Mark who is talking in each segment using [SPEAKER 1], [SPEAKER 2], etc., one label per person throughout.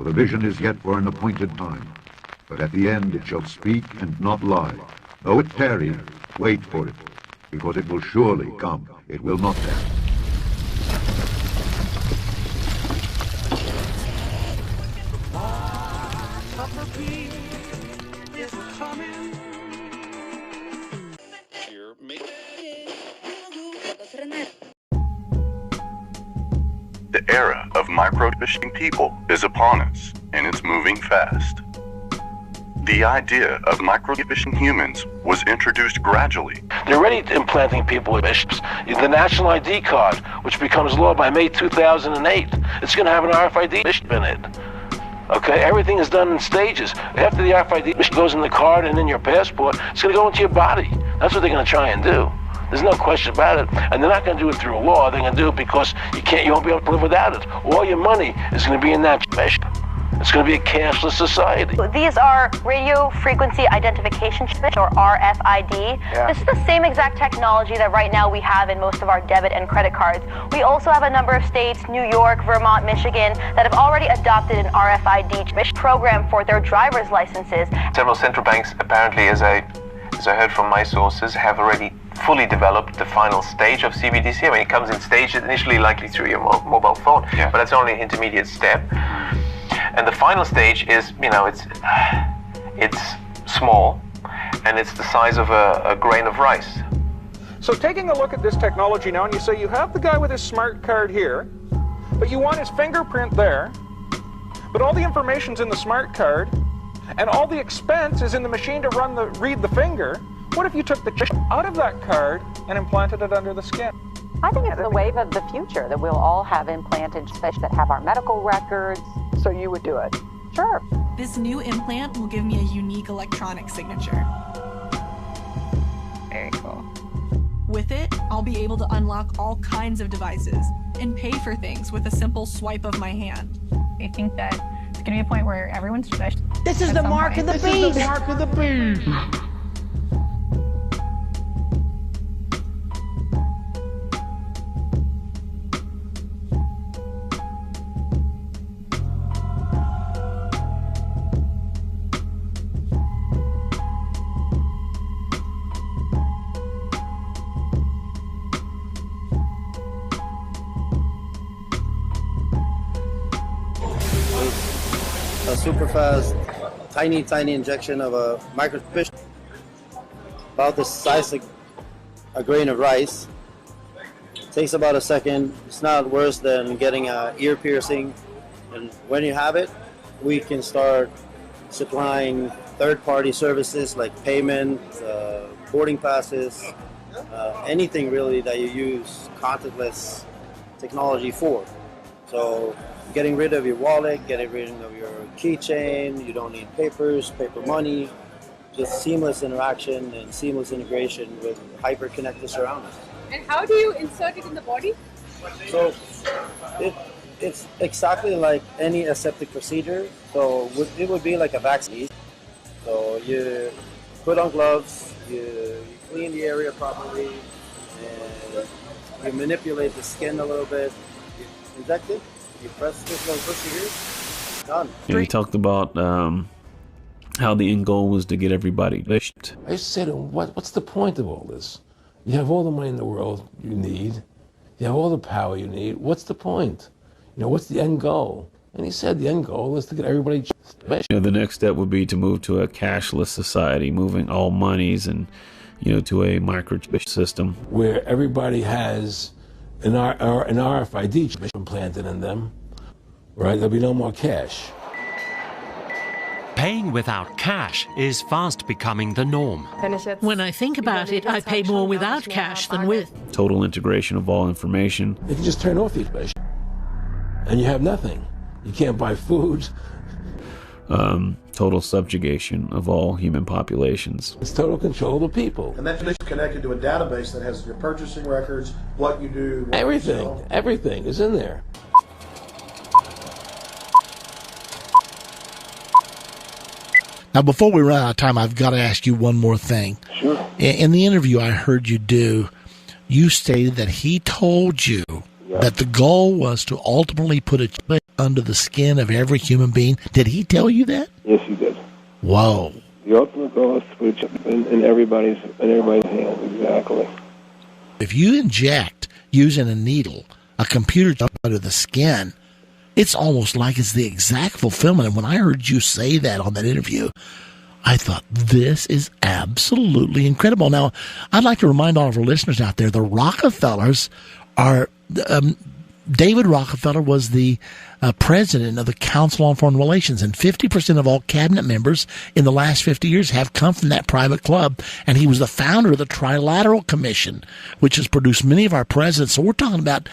[SPEAKER 1] for the vision is yet for an appointed time. But at the end it shall speak and not lie. Though it tarry, wait for it, because it will surely come. It will not tarry.
[SPEAKER 2] The era of micro-fishing people is upon us, and it's moving fast. The idea of micro-fishing humans was introduced gradually.
[SPEAKER 3] They're already implanting people with chips. The national ID card, which becomes law by May 2008, it's going to have an RFID chip in it. Okay, everything is done in stages. After the RFID chip goes in the card and in your passport, it's going to go into your body. That's what they're going to try and do. There's no question about it. And they're not going to do it through a law. They're going to do it because you won't be able to live without it. All your money is going to be in that chip. It's going to be a cashless society.
[SPEAKER 4] These are radio frequency identification chips, or RFID. Yeah. This is the same exact technology that right now we have in most of our debit and credit cards. We also have a number of states, New York, Vermont, Michigan, that have already adopted an RFID chip program for their driver's licenses.
[SPEAKER 5] Several central banks apparently, as I heard from my sources, have already fully developed the final stage of CBDC. I mean, it comes in stages, initially likely through your mobile phone, yeah, but that's only an intermediate step. And the final stage is, it's small, and it's the size of a grain of rice.
[SPEAKER 6] So taking a look at this technology now, and you say you have the guy with his smart card here, but you want his fingerprint there, but all the information's in the smart card, and all the expense is in the machine to read the finger. What if you took the chip out of that card and implanted it under the skin?
[SPEAKER 7] I think it's the wave of the future that we'll all have implanted chips that have our medical records.
[SPEAKER 6] So you would do it?
[SPEAKER 7] Sure.
[SPEAKER 8] This new implant will give me a unique electronic signature.
[SPEAKER 9] Very cool.
[SPEAKER 8] With it, I'll be able to unlock all kinds of devices and pay for things with a simple swipe of my hand.
[SPEAKER 9] I think that it's going to be a point where everyone's just...
[SPEAKER 10] This is the mark of the beast! This is the mark of the beast!
[SPEAKER 11] A super fast, tiny injection of a microfish, about the size of a grain of rice. Takes about a second. It's not worse than getting an ear piercing. And when you have it, we can start supplying third-party services like payment, boarding passes, anything really that you use contactless technology for. So getting rid of your wallet, getting rid of your keychain, you don't need papers, paper money, just seamless interaction and seamless integration with hyper-connected surroundings.
[SPEAKER 12] And how do you insert it in the body?
[SPEAKER 11] So it's exactly like any aseptic procedure. So it would be like a vaccine. So you put on gloves, you clean the area properly, and you manipulate the skin a little bit, you inject it, you press this little pushy here, done.
[SPEAKER 13] And he talked about how the end goal was to get everybody fished.
[SPEAKER 14] I said to him, what's the point of all this? You have all the money in the world you need. You have all the power you need. What's the point? What's the end goal? And he said the end goal is to get everybody fished.
[SPEAKER 13] The next step would be to move to a cashless society, moving all monies and, to a microchip system.
[SPEAKER 14] Where everybody has an RFID chip implanted in them, right? There'll be no more cash.
[SPEAKER 15] Paying without cash is fast becoming the norm.
[SPEAKER 10] When I think about it, I pay more without cash than with.
[SPEAKER 13] Total integration of all information.
[SPEAKER 14] You can just turn off the fish, and you have nothing. You can't buy food.
[SPEAKER 13] Total subjugation of all human populations.
[SPEAKER 14] It's total control of the people.
[SPEAKER 16] And that's connected to a database that has your purchasing records, what you do, what
[SPEAKER 14] everything,
[SPEAKER 16] you sell.
[SPEAKER 14] Everything is in there.
[SPEAKER 10] Now, before we run out of time, I've got to ask you one more thing.
[SPEAKER 11] Sure.
[SPEAKER 10] In the interview I heard you do, you stated that he told you that the goal was to ultimately put a chip under the skin of every human being? Did he tell you that?
[SPEAKER 17] Yes, he did.
[SPEAKER 10] Whoa.
[SPEAKER 17] The ultimate goal is to put a chip in everybody's hand. Exactly.
[SPEAKER 10] If you inject using a needle a computer chip under the skin, it's almost like it's the exact fulfillment. And when I heard you say that on that interview, I thought, this is absolutely incredible. Now, I'd like to remind all of our listeners out there, the Rockefellers are, David Rockefeller was the president of the Council on Foreign Relations, and 50% of all cabinet members in the last 50 years have come from that private club, and he was the founder of the Trilateral Commission, which has produced many of our presidents. So we're talking about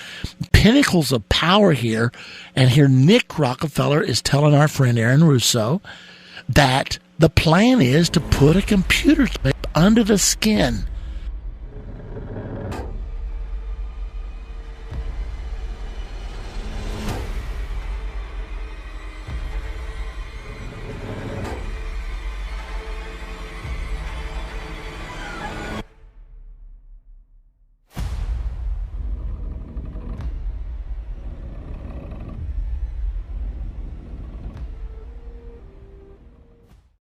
[SPEAKER 10] pinnacles of power here, and here Nick Rockefeller is telling our friend Aaron Russo that the plan is to put a computer chip under the skin.